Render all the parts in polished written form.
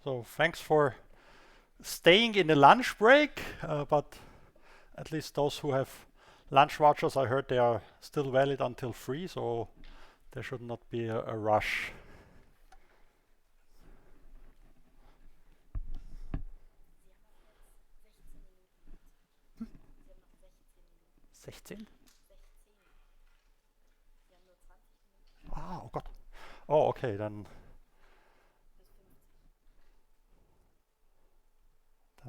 So thanks for staying in the lunch break, but at least those who have lunch vouchers, I heard they are still valid until 3, so there should not be a rush. Ah, oh God. Oh, okay, then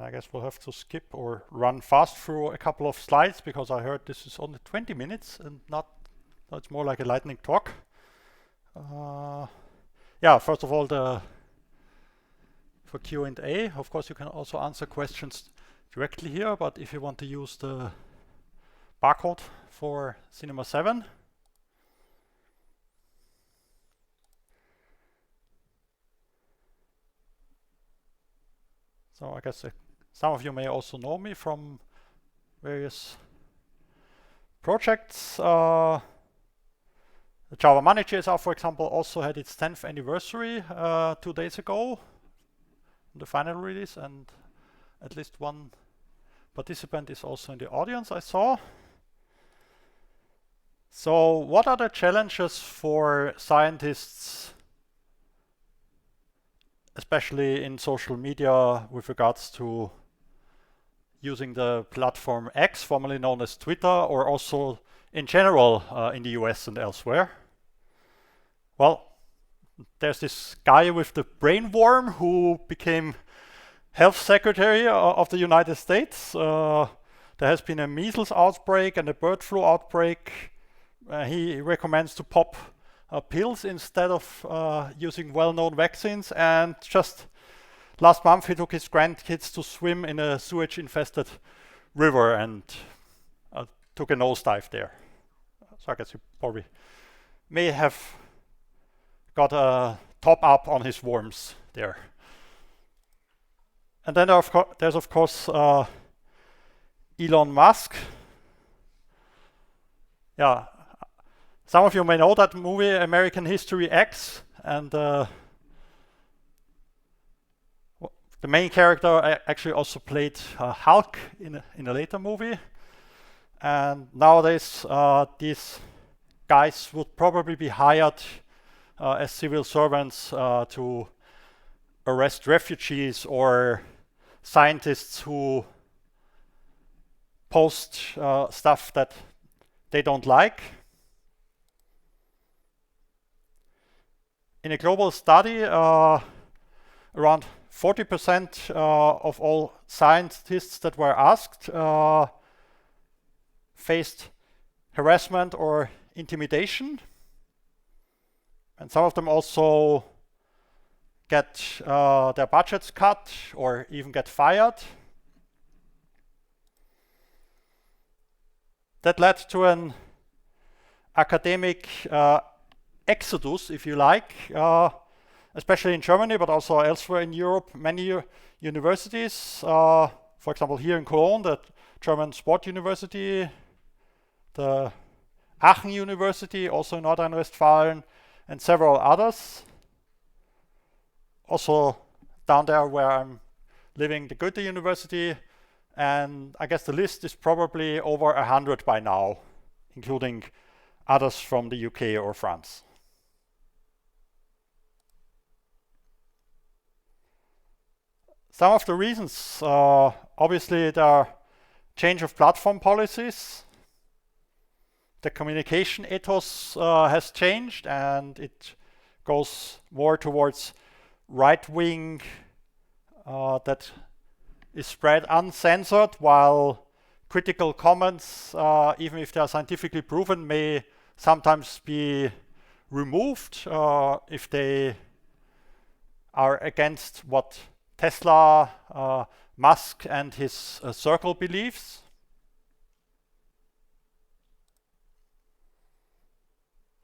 I guess we'll have to skip or run fast through a couple of slides, because I heard this is only 20 minutes and not, it's more like a lightning talk. Yeah, first of all, for Q&A, of course you can also answer questions directly here, but if you want to use the barcode for Cinema 7, so I guess some of you may also know me from various projects. The Java Managers, for example, also had its 10th anniversary 2 days ago, the final release, and at least one participant is also in the audience, I saw. So what are the challenges for scientists, especially in social media, with regards to using the platform X, formerly known as Twitter, or also in general in the US and elsewhere? Well, there's this guy with the brain worm who became health secretary of the United States. There has been a measles outbreak and a bird flu outbreak. He recommends to pop pills instead of using well-known vaccines, and just last month he took his grandkids to swim in a sewage-infested river and took a nosedive there. So I guess he probably may have got a top up on his worms there. And then there's of course Elon Musk. Yeah, some of you may know that movie American History X, and the main character actually also played Hulk in a later movie. And nowadays these guys would probably be hired as civil servants to arrest refugees or scientists who post stuff that they don't like. In a global study, around 40% of all scientists that were asked faced harassment or intimidation. And some of them also get their budgets cut or even get fired. That led to an academic exodus, if you like, especially in Germany, but also elsewhere in Europe. Many universities, for example, here in Cologne, the German Sport University, the Aachen University, also in North Rhine-Westphalia, and several others. Also down there where I'm living, the Goethe University, and I guess the list is probably over 100 by now, including others from the UK or France. Some of the reasons, obviously there are change of platform policies. The communication ethos has changed, and it goes more towards right-wing that is spread uncensored, while critical comments, even if they are scientifically proven, may sometimes be removed if they are against what Tesla, Musk and his circle believes.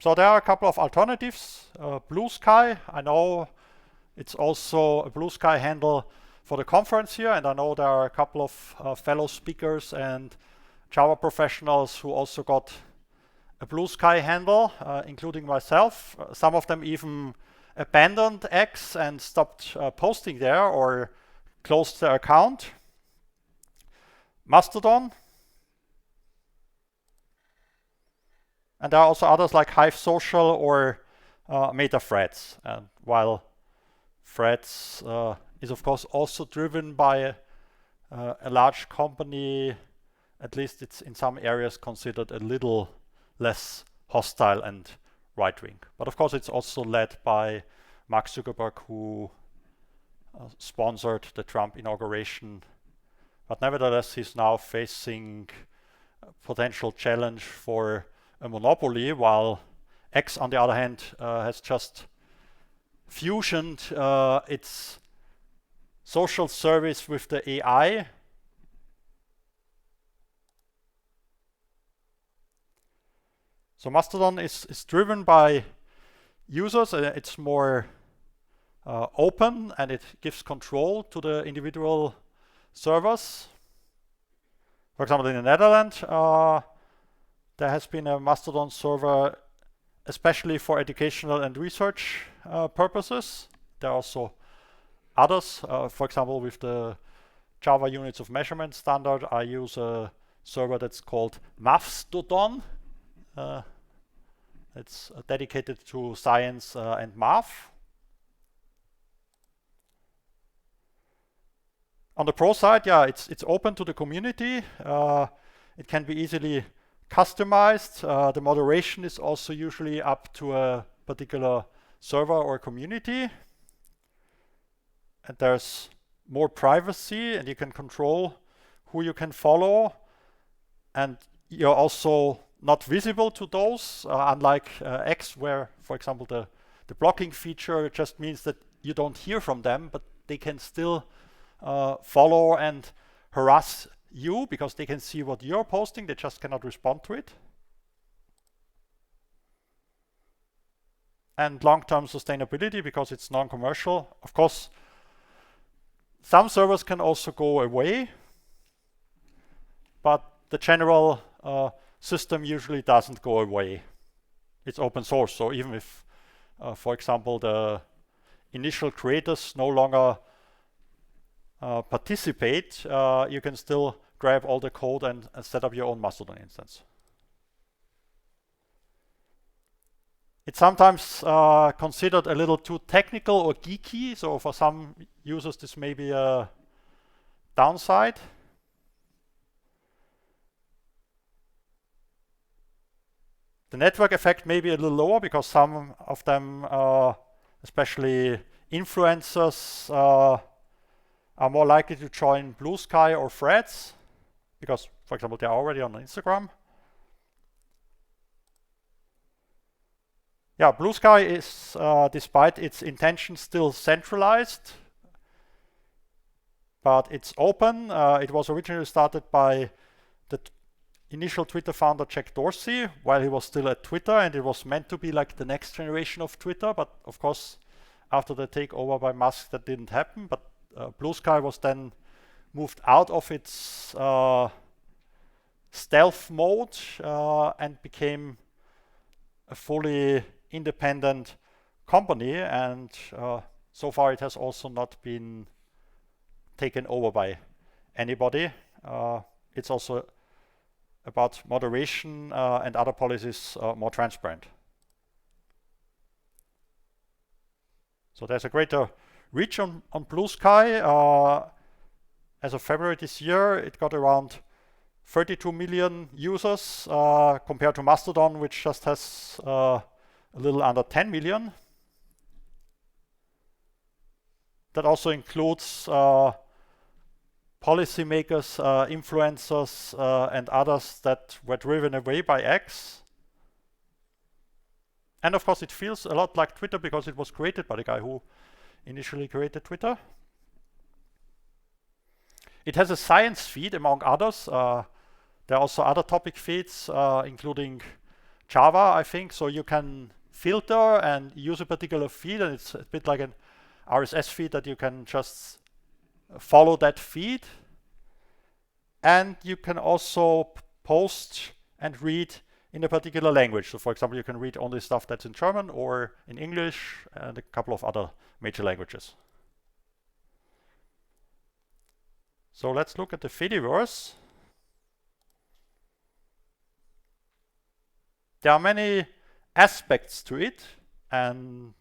So there are a couple of alternatives. Blue Sky, I know it's also a Blue Sky handle for the conference here, and I know there are a couple of fellow speakers and Java professionals who also got a Blue Sky handle, including myself. Some of them even abandoned X and stopped posting there or closed their account. Mastodon. And there are also others like Hive Social or MetaThreads. And while Threads is of course also driven by a large company, at least it's in some areas considered a little less hostile and right-wing. But of course it's also led by Mark Zuckerberg, who sponsored the Trump inauguration. But nevertheless, he's now facing a potential challenge for a monopoly, while X, on the other hand, has just fusioned its social service with the AI. So Mastodon is driven by users. It's more open, and it gives control to the individual servers. For example, in the Netherlands, there has been a Mastodon server especially for educational and research purposes. There are also others. For example, with the Java Units of Measurement standard, I use a server that's called Mastodon. It's dedicated to science and math. On the pro side, yeah, it's open to the community. It can be easily customized. The moderation is also usually up to a particular server or community. And there's more privacy, and you can control who you can follow. And you're also not visible to those, unlike X, where, for example, the blocking feature just means that you don't hear from them, but they can still follow and harass you because they can see what you're posting. They just cannot respond to it. And long-term sustainability, because it's non-commercial. Of course, some servers can also go away, but the general system usually doesn't go away. It's open source, so even if, for example, the initial creators no longer participate, you can still grab all the code and set up your own Mastodon instance. It's sometimes considered a little too technical or geeky, so for some users this may be a downside. The network effect may be a little lower because some of them, especially influencers, are more likely to join Blue Sky or Threads because, for example, they are already on Instagram. Yeah, Blue Sky is, despite its intention, still centralized, but it's open. It was originally started by the initial Twitter founder Jack Dorsey while he was still at Twitter, and it was meant to be like the next generation of Twitter, but of course after the takeover by Musk that didn't happen. But Blue Sky was then moved out of its stealth mode and became a fully independent company, and so far it has also not been taken over by anybody. It's also about moderation and other policies more transparent. So there's a greater reach on Blue Sky. As of February this year, it got around 32 million users compared to Mastodon, which just has a little under 10 million. That also includes policymakers, influencers, and others that were driven away by X. And of course, it feels a lot like Twitter because it was created by the guy who initially created Twitter. It has a science feed, among others. There are also other topic feeds, including Java, I think. So you can filter and use a particular feed, and it's a bit like an RSS feed that you can just follow that feed. And you can also post and read in a particular language. So for example, you can read only stuff that's in German or in English and a couple of other major languages. So let's look at the Fediverse. There are many aspects to it, and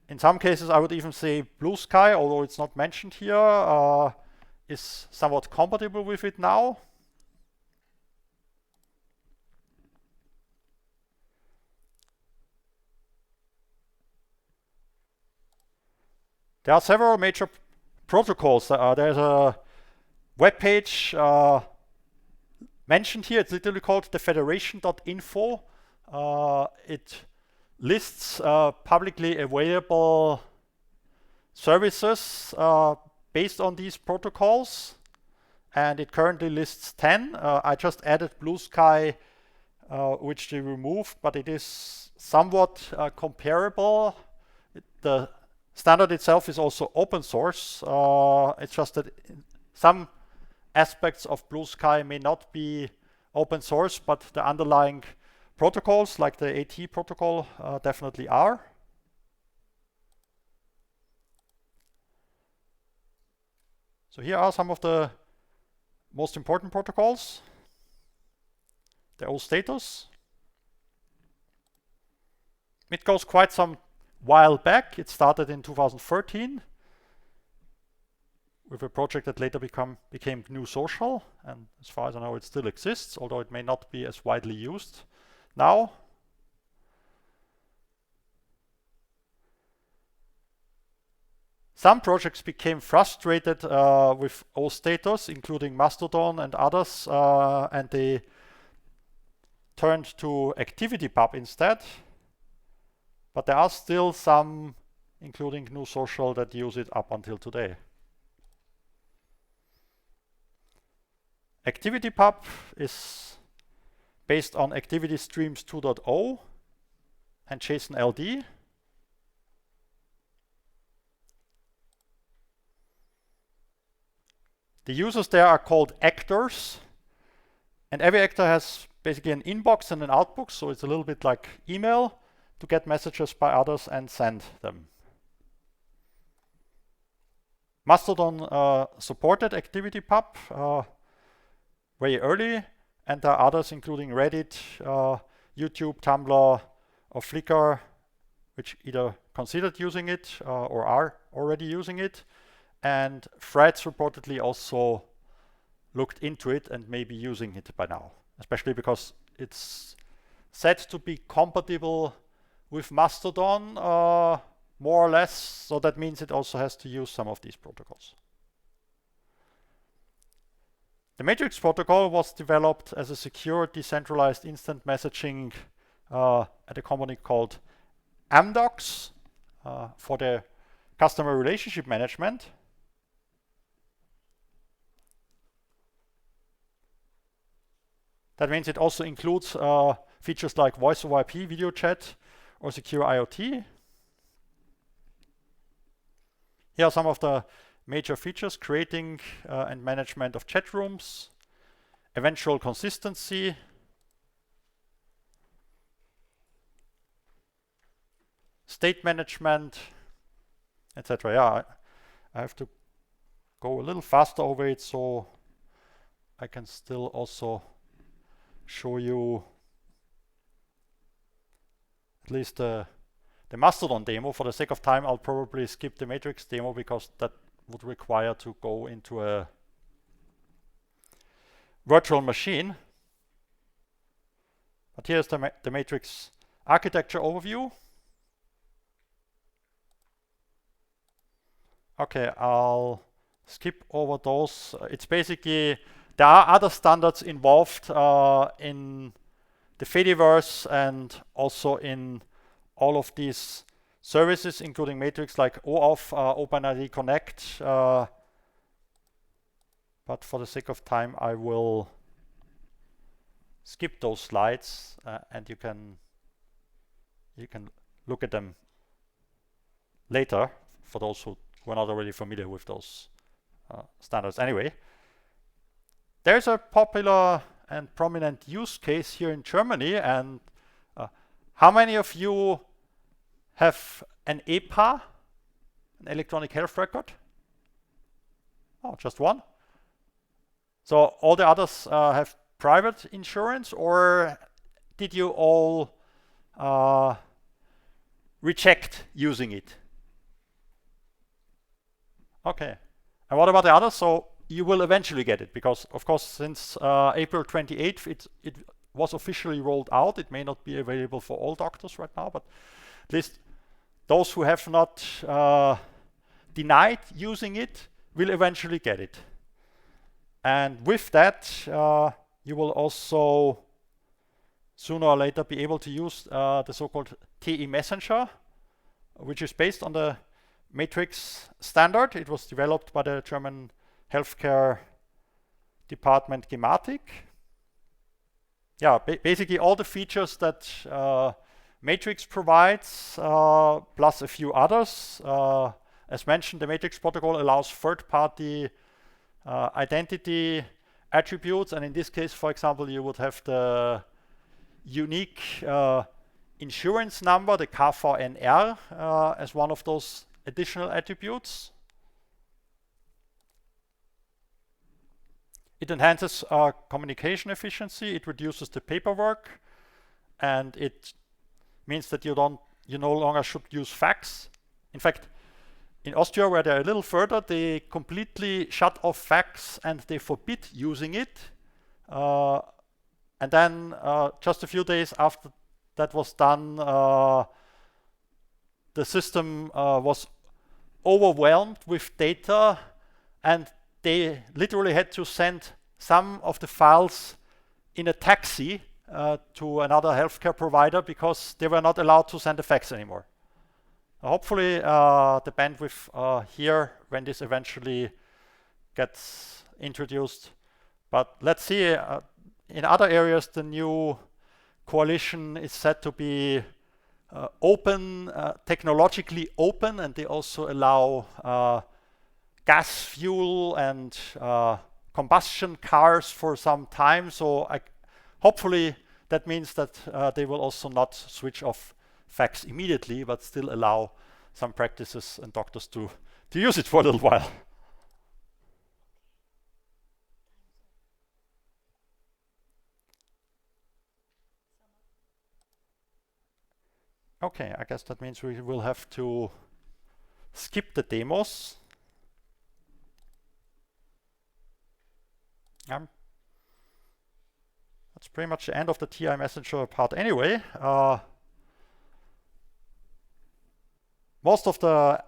in some cases I would even say Blue Sky, although it's not mentioned here, is somewhat compatible with it now. There are several major protocols. There's a web page mentioned here. It's literally called the federation.info. It lists publicly available services based on these protocols, and it currently lists 10. I just added Blue Sky, which they removed, but it is somewhat comparable. The standard itself is also open source. It's just that some aspects of Blue Sky may not be open source, but the underlying protocols, like the AT protocol, definitely are. So here are some of the most important protocols. The old status. It goes quite some while back. It started in 2013 with a project that later became GNU Social, and as far as I know it still exists, although it may not be as widely used now. Some projects became frustrated with OStatus, including Mastodon and others, and they turned to ActivityPub instead. But there are still some, including GNU Social, that use it up until today. ActivityPub is based on ActivityStreams 2.0 and JSON LD. The users there are called actors, and every actor has basically an inbox and an outbox, so it's a little bit like email to get messages by others and send them. Mastodon supported ActivityPub very early, and there are others including Reddit, YouTube, Tumblr, or Flickr, which either considered using it or are already using it. And Threads reportedly also looked into it and may be using it by now, especially because it's said to be compatible with Mastodon, more or less, so that means it also has to use some of these protocols. The Matrix protocol was developed as a secure, decentralized instant messaging at a company called Amdocs for the customer relationship management. That means it also includes features like voice over IP, video chat, or secure IoT. Here are some of the major features: creating and management of chat rooms, eventual consistency, state management, etc. Yeah, I have to go a little faster over it so I can still also show you at least the Mastodon demo. For the sake of time, I'll probably skip the Matrix demo because that would require to go into a virtual machine. But here's the Matrix architecture overview. Okay, I'll skip over those. It's basically, there are other standards involved in the Fediverse and also in all of these services, including Matrix, like OAuth, OpenID Connect. But for the sake of time, I will skip those slides, and you can look at them later for those who are not already familiar with those standards. Anyway, there's a popular and prominent use case here in Germany. And how many of you have an EPA, an electronic health record? Oh, just one. So all the others have private insurance, or did you all reject using it? Okay. And what about the others? So you will eventually get it, because of course since April 28th it was officially rolled out. It may not be available for all doctors right now, but at least those who have not denied using it will eventually get it. And with that, you will also sooner or later be able to use the so-called TE Messenger, which is based on the Matrix standard. It was developed by the German healthcare department gematik. Yeah, basically all the features that Matrix provides, plus a few others. As mentioned, the Matrix protocol allows third-party identity attributes, and in this case, for example, you would have the unique insurance number, the KVNR, as one of those additional attributes. It enhances communication efficiency, it reduces the paperwork, and it means that you no longer should use fax. In fact, in Austria, where they're a little further, they completely shut off fax and they forbid using it. And then just a few days after that was done, the system was overwhelmed with data, and they literally had to send some of the files in a taxi to another healthcare provider because they were not allowed to send a fax anymore. Hopefully the bandwidth here, when this eventually gets introduced. But let's see, in other areas the new coalition is said to be open, technologically open, and they also allow gas fuel and combustion cars for some time. So hopefully that means that they will also not switch off fax immediately, but still allow some practices and doctors to use it for a little while. Okay, I guess that means we will have to skip the demos. That's pretty much the end of the TI Messenger part anyway. Most of the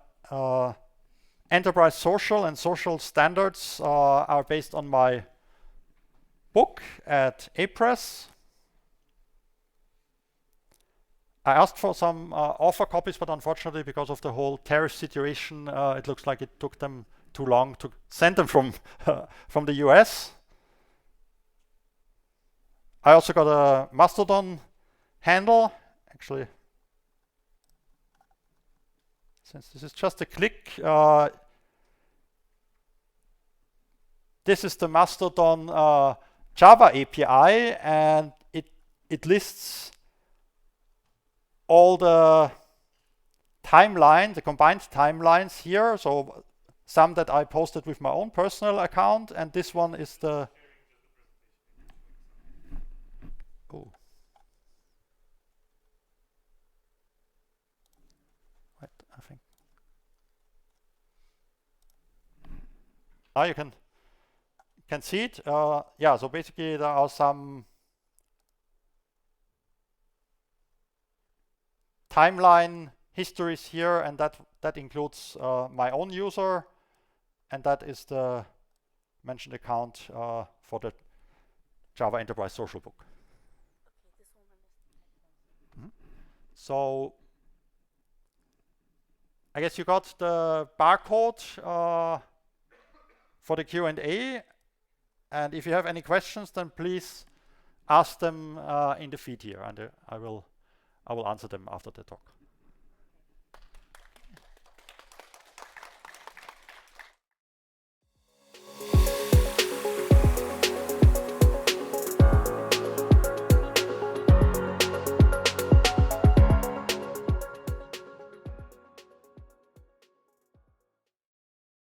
enterprise social and social standards are based on my book at A-Press. I asked for some author copies, but unfortunately, because of the whole tariff situation, it looks like it took them too long to send them from the US. I also got a Mastodon handle. Actually, since this is just a click, this is the Mastodon Java API, and it lists all the timeline, the combined timelines here. So some that I posted with my own personal account, and this one is the I think now you can see it. Yeah, so basically there are some timeline histories here, and that includes my own user, and that is the mentioned account for the Java Enterprise Social Book. So I guess you got the barcode for the Q&A, and if you have any questions, then please ask them in the feed here, and I will answer them after the talk.